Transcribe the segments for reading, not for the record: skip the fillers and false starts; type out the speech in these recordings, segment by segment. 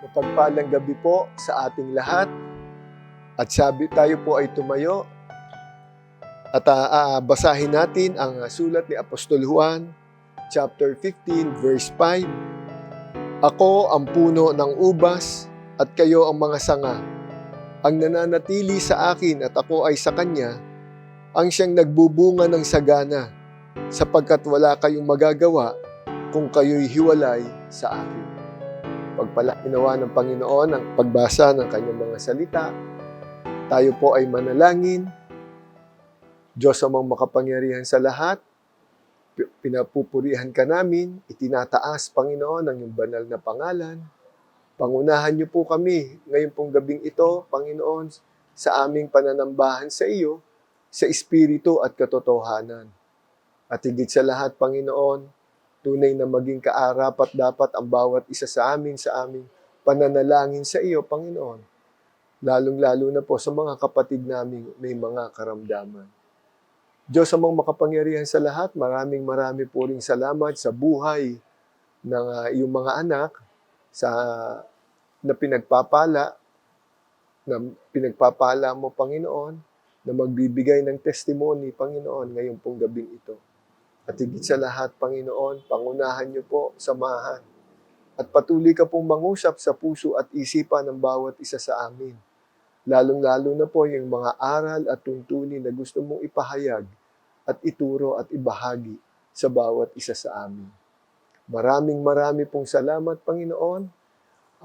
Mapagpalang gabi po sa ating lahat. At sabi tayo po ay tumayo at basahin natin ang sulat ni Apostol Juan, chapter 15, verse 5. Ako ang puno ng ubas at kayo ang mga sanga. Ang nananatili sa akin at ako ay sa kanya, ang siyang nagbubunga ng sagana, sapagkat wala kayong magagawa kung kayo'y hiwalay sa akin. Pagpalainawa ng Panginoon ang pagbasa ng kanyang mga salita. Tayo po ay manalangin. Diyos amang makapangyarihan sa lahat, pinapupurihan ka namin, itinataas, Panginoon, ang iyong banal na pangalan. Pangunahan niyo po kami ngayon pong gabing ito, Panginoon, sa aming pananambahan sa iyo, sa Espiritu at katotohanan. At higit sa lahat, Panginoon, tunay na maging kaarapat dapat ang bawat isa sa aming pananalangin sa iyo, Panginoon. Lalong-lalo na po sa mga kapatid namin may mga karamdaman. Diyos amang makapangyarihan sa lahat, maraming po ring salamat sa buhay ng iyong mga anak na pinagpapala mo, Panginoon, na magbibigay ng testimony, Panginoon, ngayon pong gabing ito. At higit sa lahat, Panginoon, pangunahan niyo po, samahan. At patuloy ka pong mangusap sa puso at isipan ng bawat isa sa amin. Lalong-lalo na po yung mga aral at tuntunin na gusto mong ipahayag at ituro at ibahagi sa bawat isa sa amin. Maraming pong salamat, Panginoon.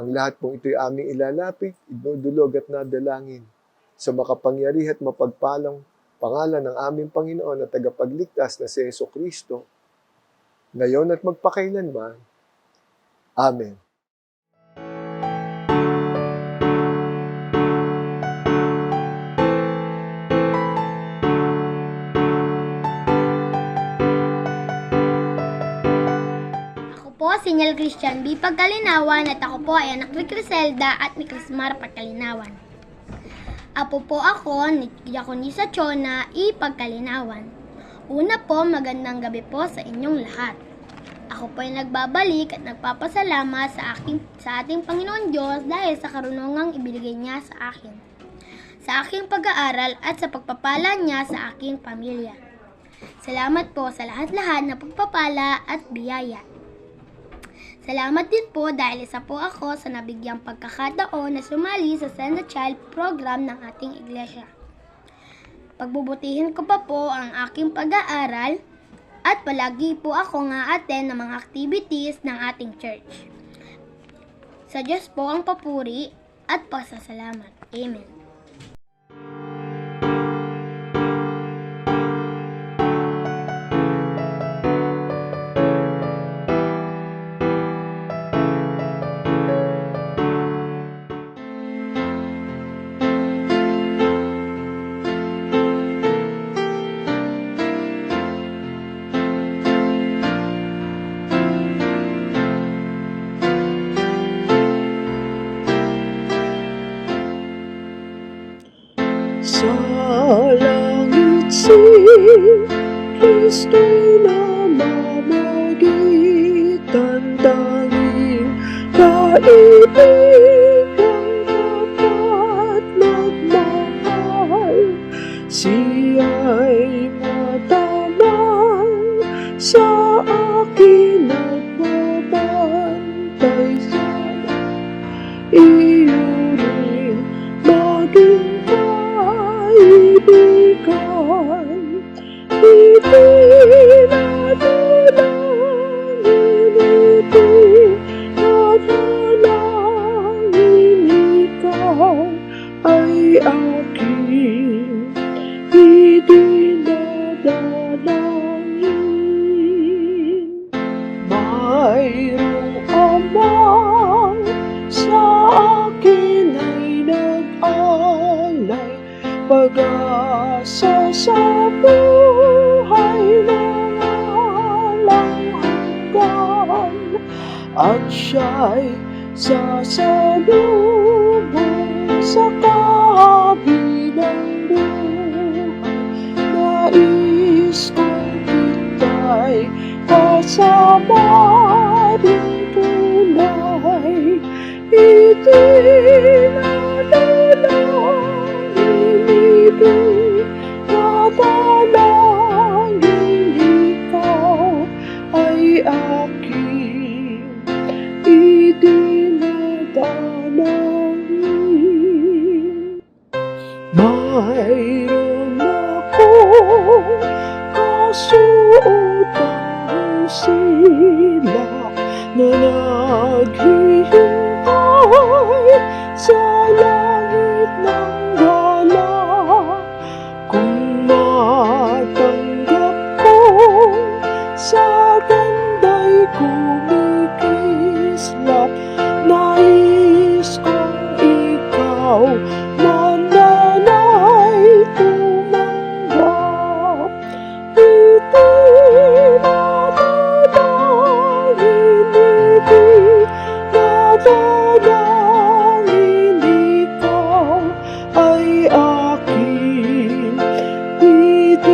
Ang lahat pong ito'y aming ilalapit, idudulog at nadalangin sa makapangyarihan at mapagpalang pangalan ng aming Panginoon at tagapagligtas na si Jesucristo, ngayon at magpakailanman. Amen. Ako po si Nel Christian B. Pagkalinawan at ako po ay anak ni Criselda at ni Crismar Pagkalinawan. Apo po ako ni Diakonisa Chona I. Pagkalinawan. Una po, magandang gabi po sa inyong lahat. Ako po ay nagbabalik at nagpapasalamat sa ating Panginoon Diyos dahil sa karunungang ibinigay niya sa akin, sa aking pag-aaral at sa pagpapala niya sa aking pamilya. Salamat po sa lahat-lahat na pagpapala at biyaya. Salamat din po dahil isa po ako sa nabigyang pagkakataon na sumali sa Send a Child program ng ating iglesia. Pagbubutihin ko pa po ang aking pag-aaral at palagi po ako attend ng mga activities ng ating church. Sa Diyos po ang papuri at pasasalamat. Amen. Sa langit si Kristo'y namamagitan, tanging kaibigang dapat magmahal. Siya'y matamang sa akin nagbabantay, sana iyo rin maging kaibigan. Itinadalangin ito, nadalangin ikaw ay aking idinadalangin. Mayroong amang sa akin ay nag-alay, pag-asa sa buhay na walang hanggan, at siya'y sasalubong sa kabilang buhay. Nais kong kita'y kasama rin tunay. Manalangin ikaw ay aking idinadalangin.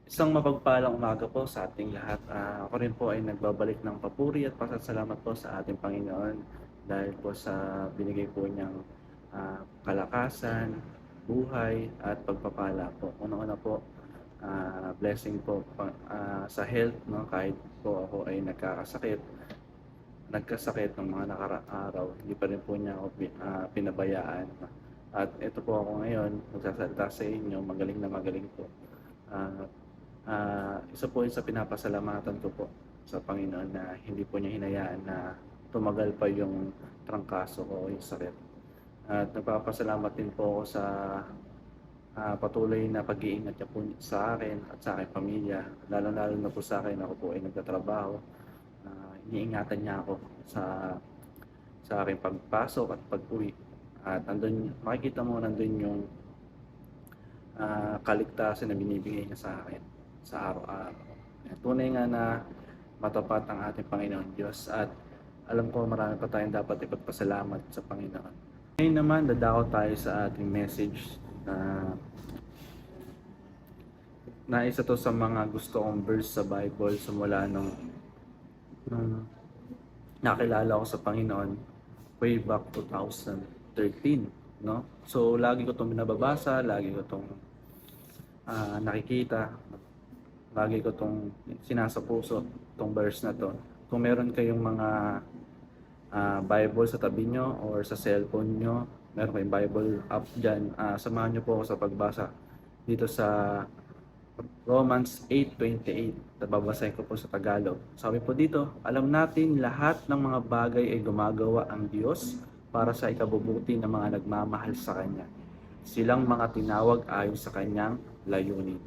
Isang mapagpalang umaga po sa ating lahat. Ako rin po ay nagbabalik ng papuri at pasasalamat po sa ating Panginoon dahil po sa binigay po niyang kalakasan, buhay at pagpapala po. Una-una po, blessing po sa health, no? Kahit po ako ay nagkasakit ng mga araw, hindi pa rin po niya ako pinabayaan. At ito po ako ngayon, magsasalita sa inyo, magaling na magaling po. Isa po yun sa pinapasalamatan ko po sa Panginoon na hindi po niya hinayaan na tumagal pa yung trangkaso ko o yung sakit. At nagpapasalamat din po ako sa patuloy na pag-iingat niya po sa akin at sa aking pamilya. Lalo-lalo na po sa akin, ako po ay nagtatrabaho. Iniingatan niya ako sa aking pagpasok at pag-uwi. At andun, makikita mo nandun yung kaligtasan na binibigay niya sa akin sa araw-araw. Tunay nga na matapat ang ating Panginoon Diyos at alam ko marami pa tayong dapat ipagpasalamat sa Panginoon. Ngayon naman, dadako tayo sa ating message na isa to sa mga gusto kong verse sa Bible simula nung nakilala ko sa Panginoon way back 2013, no? So lagi ko itong binababasa, lagi ko itong nakikita, lagi ko itong sinasapuso, itong verse na to. Kung meron kayong mga Bible sa tabi nyo or sa cellphone nyo, meron kayong Bible app dyan, samahan nyo po ako sa pagbasa dito sa Romans 8:28. Babasahin ko po sa Tagalog. Sabi po dito, alam natin lahat ng mga bagay ay gumagawa ang Diyos para sa ikabubuti ng mga nagmamahal sa Kanya. Silang mga tinawag ayon sa Kanyang layunin.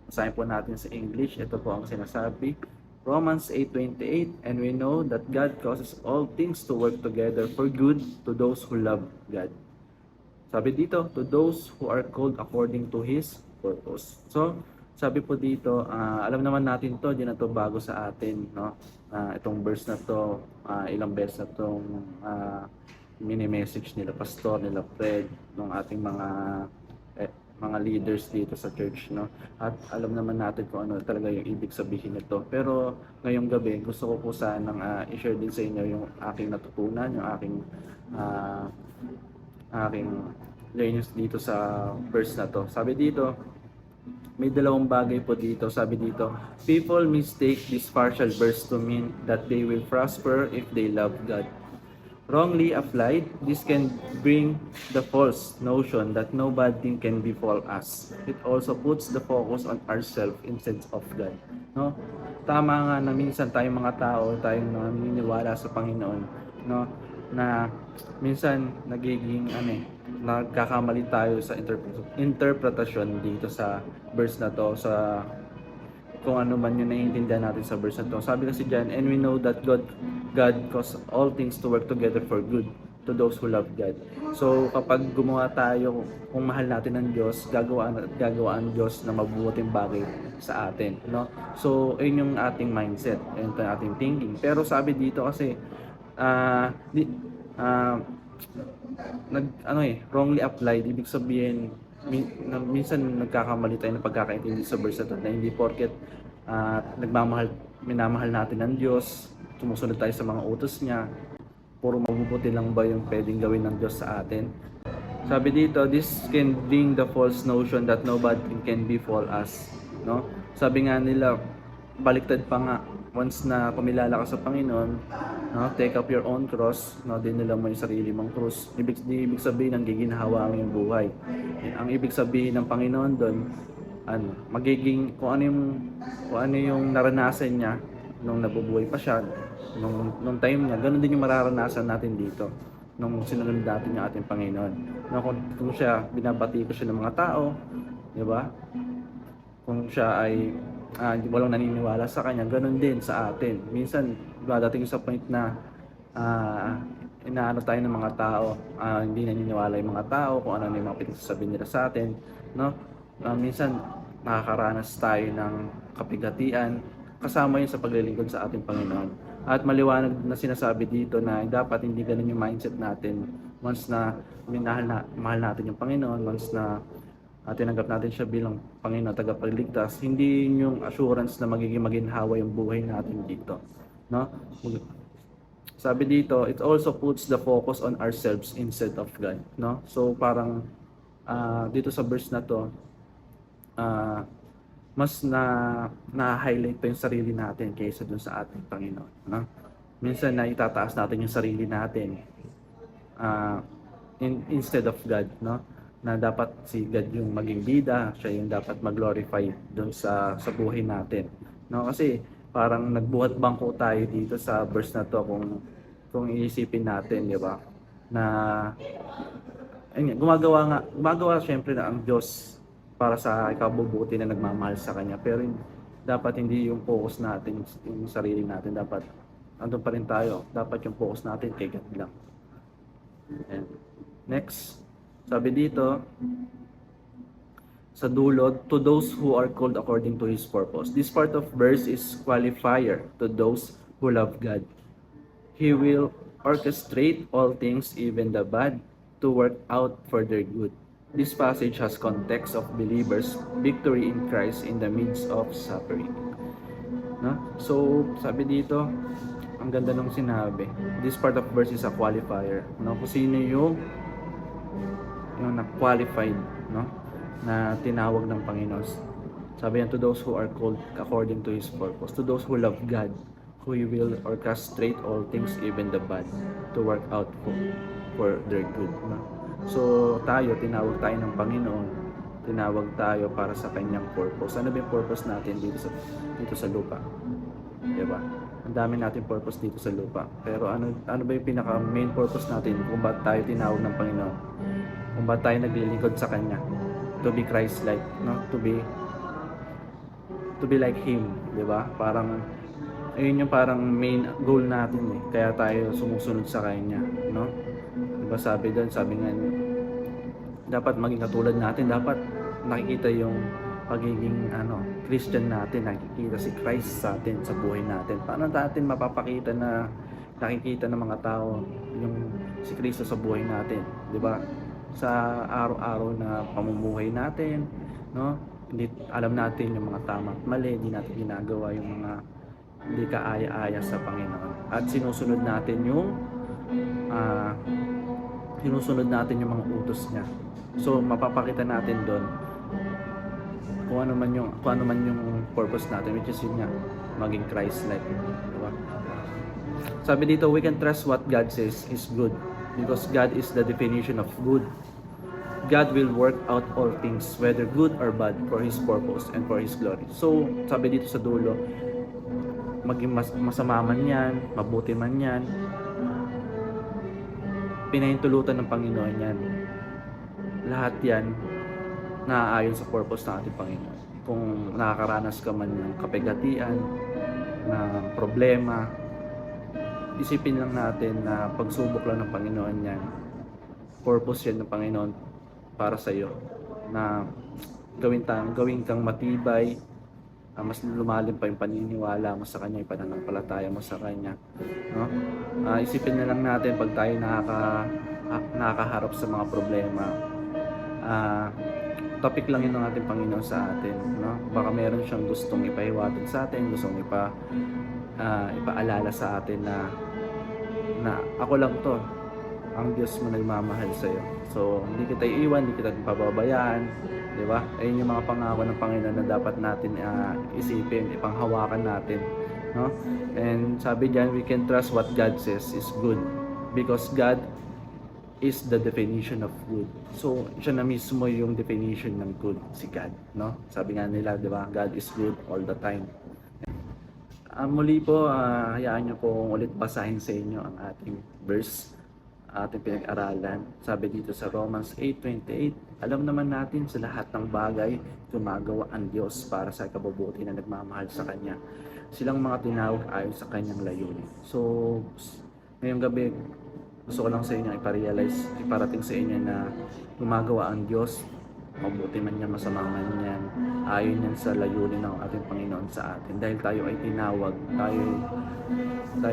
Basahin po natin sa English. Ito po ang sinasabi. Romans 8:28, and we know that God causes all things to work together for good to those who love God. Sabi dito, to those who are called according to His purpose. So, sabi po dito, alam naman natin to, di na to bago sa atin, no? Itong verse na to, ilang beses na tong mini-message nila pastor, nila Fred, ng ating mga leaders dito sa church, no? At alam naman natin kung ano talaga yung ibig sabihin nito. Pero ngayong gabi, gusto ko po sanang i-share din sa inyo yung aking natutunan, yung aking learnings dito sa verse na to. Sabi dito, may dalawang bagay po dito. Sabi dito, people mistake this partial verse to mean that they will prosper if they love God. Wrongly applied, this can bring the false notion that no bad thing can befall us. It also puts the focus on ourselves instead of God. No? Tama nga na minsan tayong mga tao, tayong naniniwala sa Panginoon, no, na minsan nagiging nagkakamali tayo sa interpretasyon dito sa verse na to, sa kung ano man yung naiintindihan natin sa verse na to. Sabi kasi dyan, and we know that God causes all things to work together for good to those who love God. So kapag gumawa tayo, kung mahal natin ng Diyos, gagawa ang Diyos na mabubuting bagay sa atin, no? So yun yung ating mindset, yun yung ating thinking. Pero sabi dito kasi wrongly applied, ibig sabihin minsan nagkakamali tayo ng pagkakaintindi sa verse na to, na hindi porket minamahal natin ng Diyos, sumusunod tayo sa mga utos niya, puro mabubuti lang ba yung pwedeng gawin ng Diyos sa atin? Sabi dito, this can bring the false notion that nobody can befall us, no? Sabi nga nila, baliktad pa nga, once na kumilala ka sa Panginoon, no, take up your own cross, no, dinala mo yung sarili mong cross. Ibig sabihin ng giginhawa ang iyong buhay. Ang ibig sabihin ng Panginoon doon, magiging kung ano yung naranasan niya nung nabubuhay pa siya, nung time niya, ganun din yung mararanasan natin dito nung sinunod natin yung ating Panginoon. No, kung siya, binabati ko siya ng mga tao, di ba? Kung siya ay walang naniniwala sa Kanya, ganun din sa atin. Minsan, dadating sa point na inaano tayo ng mga tao, hindi naniniwala yung mga tao kung ano yung mga pinagsasabi nila sa atin, no? Minsan, nakakaranas tayo ng kapigatian, kasama yun sa paglilingkod sa ating Panginoon. At maliwanag na sinasabi dito na dapat hindi ganun yung mindset natin once na mahal natin yung Panginoon, once na tinanggap natin siya bilang Panginoon, tagapagligtas, hindi yung assurance na magiging maginhawa yung buhay natin dito, no? Sabi dito, it also puts the focus on ourselves instead of God, no? So parang dito sa verse na to, mas na-highlight pa yung sarili natin kaysa dun sa ating Panginoon, no? Minsan na itataas natin yung sarili natin instead of God, no? Na dapat si God yung maging bida, siya yung dapat mag-glorify doon sa buhay natin, no? Kasi parang nagbuhat bangko tayo dito sa verse na to kung iisipin natin, di ba? Na gumagawa syempre na ang Diyos para sa ikabubuti na nagmamahal sa Kanya, pero dapat hindi yung focus natin yung sarili natin, dapat andun pa rin tayo, dapat yung focus natin kay God lang. And next, sabi dito sa dulo, to those who are called according to His purpose. This part of verse is qualifier to those who love God. He will orchestrate all things, even the bad, to work out for their good. This passage has context of believers' victory in Christ in the midst of suffering. No? So, sabi dito, ang ganda nung sinabi. This part of verse is a qualifier. No? Kung sino yung na-qualified, no? Na tinawag ng Panginoon. Sabi yan, to those who are called according to His purpose. To those who love God, who He will orchestrate all things, even the bad, to work out for their good, no? So tayo, tinawag tayo ng Panginoon, tinawag tayo para sa Kanyang purpose. Ano ba yung purpose natin dito sa lupa? Diba? Ang dami natin purpose dito sa lupa. Pero ano ba yung pinaka main purpose natin kung ba't tayo tinawag ng Panginoon? Kung ba't tayo naglilingkod sa Kanya? To be Christ-like, no? To be like Him, diba? Parang ayun yung parang main goal natin eh. Kaya tayo sumusunod sa Kanya, no? Diba sabi nga dapat maging katulad natin, dapat nakikita yung pagiging Christian natin, nakikita si Christ sa atin, sa buhay natin. Paano natin mapapakita na nakikita ng mga tao yung si Kristo sa buhay natin, di ba? Sa araw-araw na pamumuhay natin, no? Hindi alam natin yung mga tama at mali, hindi natin ginagawa yung mga hindi kaaya-aya sa Panginoon. At sinusunod natin yung mga utos niya. So mapapakita natin doon kung ano man yung purpose natin, which is yun nga, maging Christ-like, diba? Sabi dito, we can trust what God says is good because God is the definition of good. God will work out all things, whether good or bad, for His purpose and for His glory. So sabi dito sa dulo, maging masama man yan, mabuti man yan, pinahintulutan ng Panginoon yan. Lahat yan naaayon sa purpose ng ating Panginoon. Kung nakakaranas ka man ng kapigatian, ng problema, isipin lang natin na pagsubok lang ng Panginoon yan. Purpose yan ng Panginoon para sa iyo, na gawin kang matibay, mas lumalim pa yung paniniwala mo sa Kanya, yung pananampalataya mo sa Kanya, no? Isipin na lang natin pag tayo nakakaharap sa mga problema, topic lang yun ng ating Panginoon sa atin, no? Baka meron siyang gustong ipahiwatig sa atin, gustong ipaalala sa atin na ako lang to, ang Diyos mo nagmamahal sa iyo. So hindi kita iiwan, hindi kita pababayaan, di ba? Ayun yung mga pangako ng Panginoon na dapat natin isipin, ipanghawakan natin, no? And sabi diyan, we can trust what God says is good because God is the definition of good. So siya na mismo yung definition ng good, si God, no? Sabi nga nila, di ba? God is good all the time. Muli po, hayaan niyo po ulit basahin sa inyo ang ating verse, ating pinag-aralan. Sabi dito sa Romans 8:28, Alam naman natin sa lahat ng bagay, gumagawa ang Diyos para sa ikabubuti na nagmamahal sa Kanya. Silang mga tinawag ayon sa Kanyang layunin. So, ngayong gabi, gusto ko lang sa inyo iparating sa inyo na gumagawa ang Diyos, mabuti man yan, masama man yan, ayon yan sa layunin ng ating Panginoon sa atin. Dahil tayo ay tinawag, tayo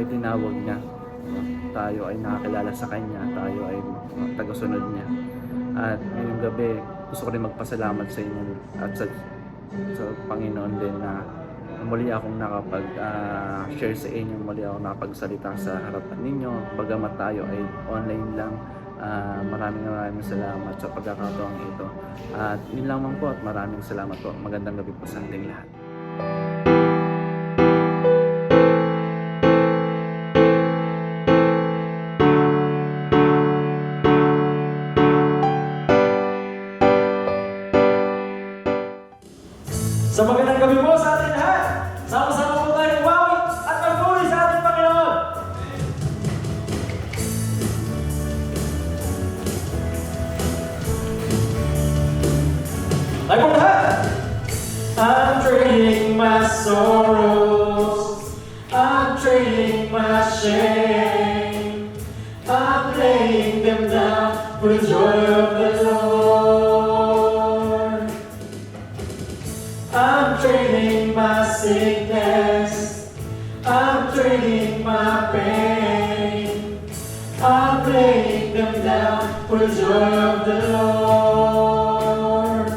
tinawag niya, tayo ay nakakilala sa Kanya, tayo ay tagasunod niya. At ngayong gabi, gusto ko rin magpasalamat sa inyo at sa Panginoon din na muli akong nakapag-share sa inyo, muli akong nakapagsalita sa harapan ninyo. Bagamat tayo ay online lang, maraming salamat sa pagkakataong ito. At yun lamang po at maraming salamat po. Magandang gabi po sa ating lahat. So magandang gabi po sa ating lahat. Sama-sama po tayong umawi at magpuri sa ating Panginoon. Tayo po lahat. I'm trading my sorrows, I'm trading my shame, I'm laying them down for the joy of the Lord. I'm trading my sickness, I'm trading my pain, I'm laying them down for the joy of the Lord.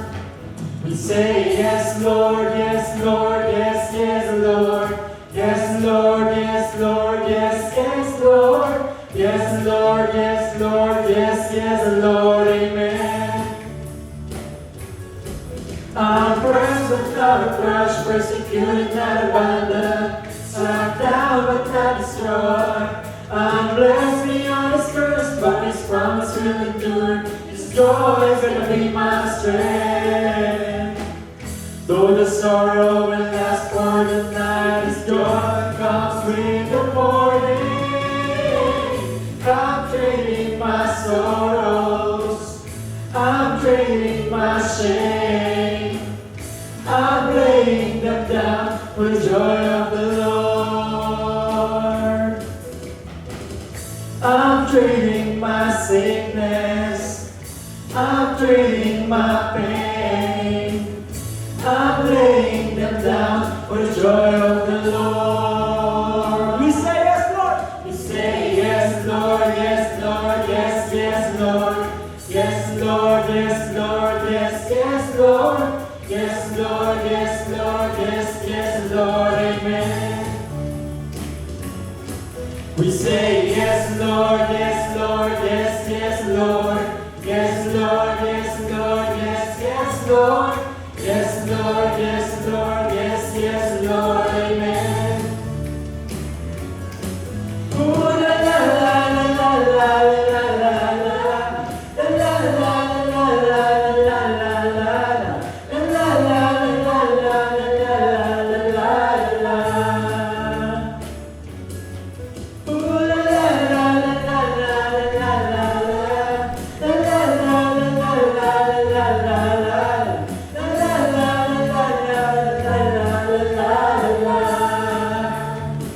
We say yes, Lord, yes, Lord, yes, yes, Lord, yes, Lord, yes, Lord, yes, yes, Lord, yes, Lord, yes, Lord, yes, yes, Lord, amen. I'm pressed but not crushed, persecuted, not abandoned, struck down but not destroyed. I'm blessed beyond His curse, but His promise will endure. His joy is gonna be my strength. Though the sorrow will last for the night, His joy comes with the morning. I'm trading my sorrows, I'm trading my shame, I'm laying them down for the joy of the Lord. I'm trading my sickness, I'm trading my pain, I'm laying them down for the joy of the Lord. We say yes, Lord. We say yes, Lord, yes, Lord, yes, yes, Lord. Yes, Lord, yes, Lord, yes, yes, Lord. Yes, Lord, yes, Lord, yes, yes, Lord, amen. We say yes, Lord, yes, Lord, yes, yes, Lord. Yes, Lord, yes, Lord, yes, yes, Lord. Yes, Lord, yes, Lord, yes, yes, Lord, amen. Ooh, la la la la la la la la la. La la la la la la la la la. La la la la la la la la la. Ooh, la la la la la la la la la. La la la la la la la la.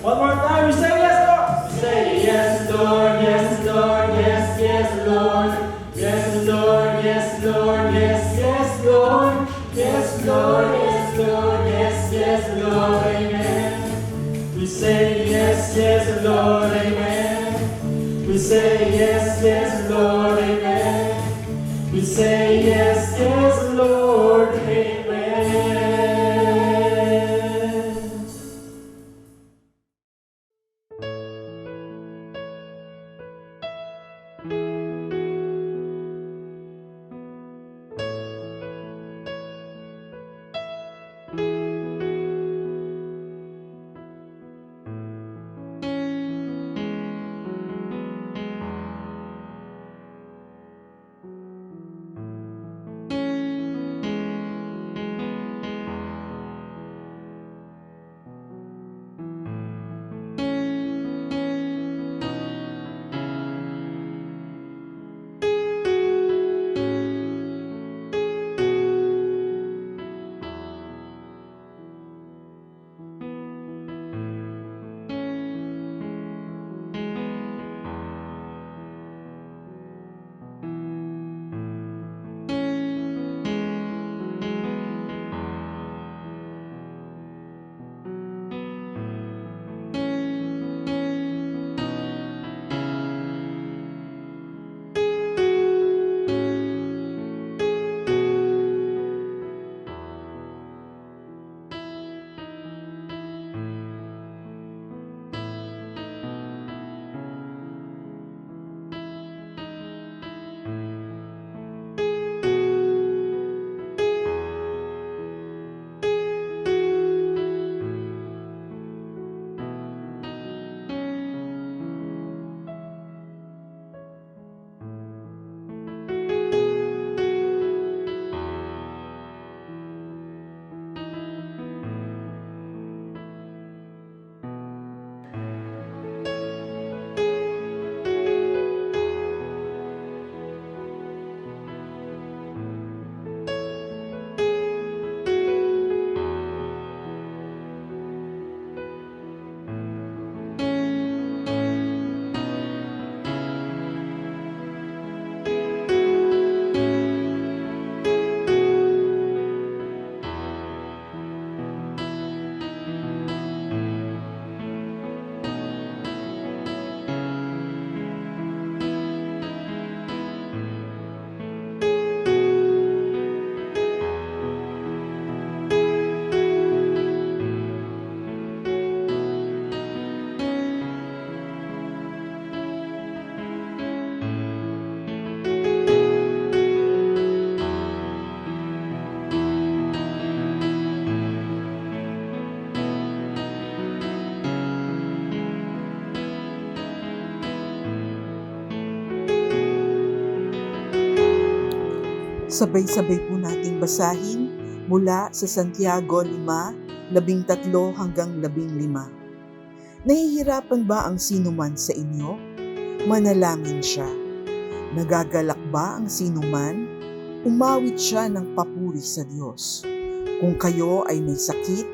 One more time, we say yes, Lord. Say yes, Lord, yes, Lord, yes, yes, Lord. Yes, Lord, yes, Lord, yes, yes, Lord. Yes, Lord, yes, Lord, yes, yes, Lord, amen. We say yes, yes, Lord, amen. We say yes, yes, Lord, amen. We say yes, yes, Lord, amen. Sabay-sabay po nating basahin mula sa Santiago 5:13 hanggang 15. Nahihirapan ba ang sinuman sa inyo? Manalangin siya. Nagagalak ba ang sinuman? Umawit siya ng papuri sa Diyos. Kung kayo ay may sakit,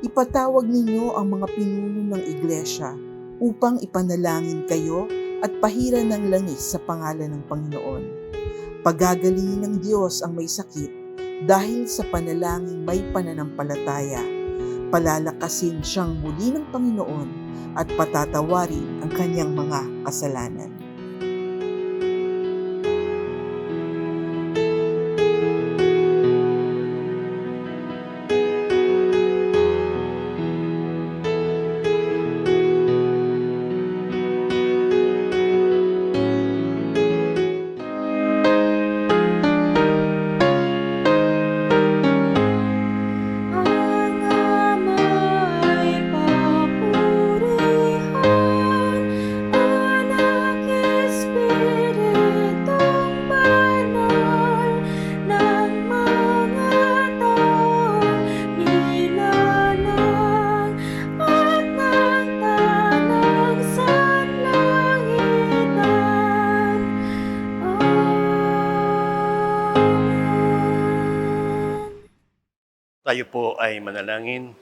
ipatawag ninyo ang mga pinuno ng iglesia upang ipanalangin kayo at pahiran ng langis sa pangalan ng Panginoon. Pagagalingin ng Diyos ang may sakit dahil sa panalangin may pananampalataya. Palalakasin siyang muli ng Panginoon at patatawarin ang kanyang mga kasalanan. Ang Ama'y papurihan, Anak, Espiritong Banal, ng mga taong nilalang at ng tanang sanlangitan. Amen. Tayo po ay manalangin.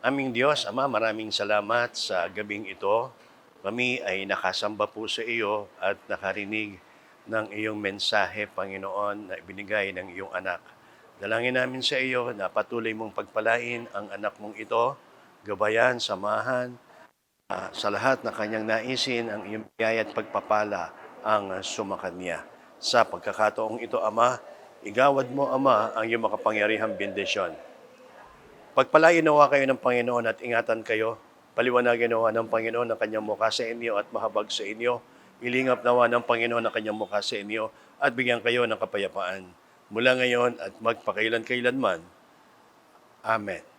Aming Diyos, Ama, maraming salamat sa gabing ito. Kami ay nakasamba po sa iyo at nakarinig ng iyong mensahe, Panginoon, na ibinigay ng iyong anak. Dalangin namin sa iyo na patuloy mong pagpalain ang anak mong ito, gabayan, samahan, sa lahat na kanyang naisin, ang iyong biyaya at pagpapala ang sumakanya. Sa pagkakataong ito, Ama, igawad mo, Ama, ang iyong makapangyarihang bendisyon. Pagpalain nawa kayo ng Panginoon at ingatan kayo. Paliwanagin nawa ng Panginoon ang kanyang mukha sa inyo at mahabag sa inyo. Ilingap nawa ng Panginoon ang kanyang mukha sa inyo at bigyan kayo ng kapayapaan. Mula ngayon at magpakailan-kailanman. Amen.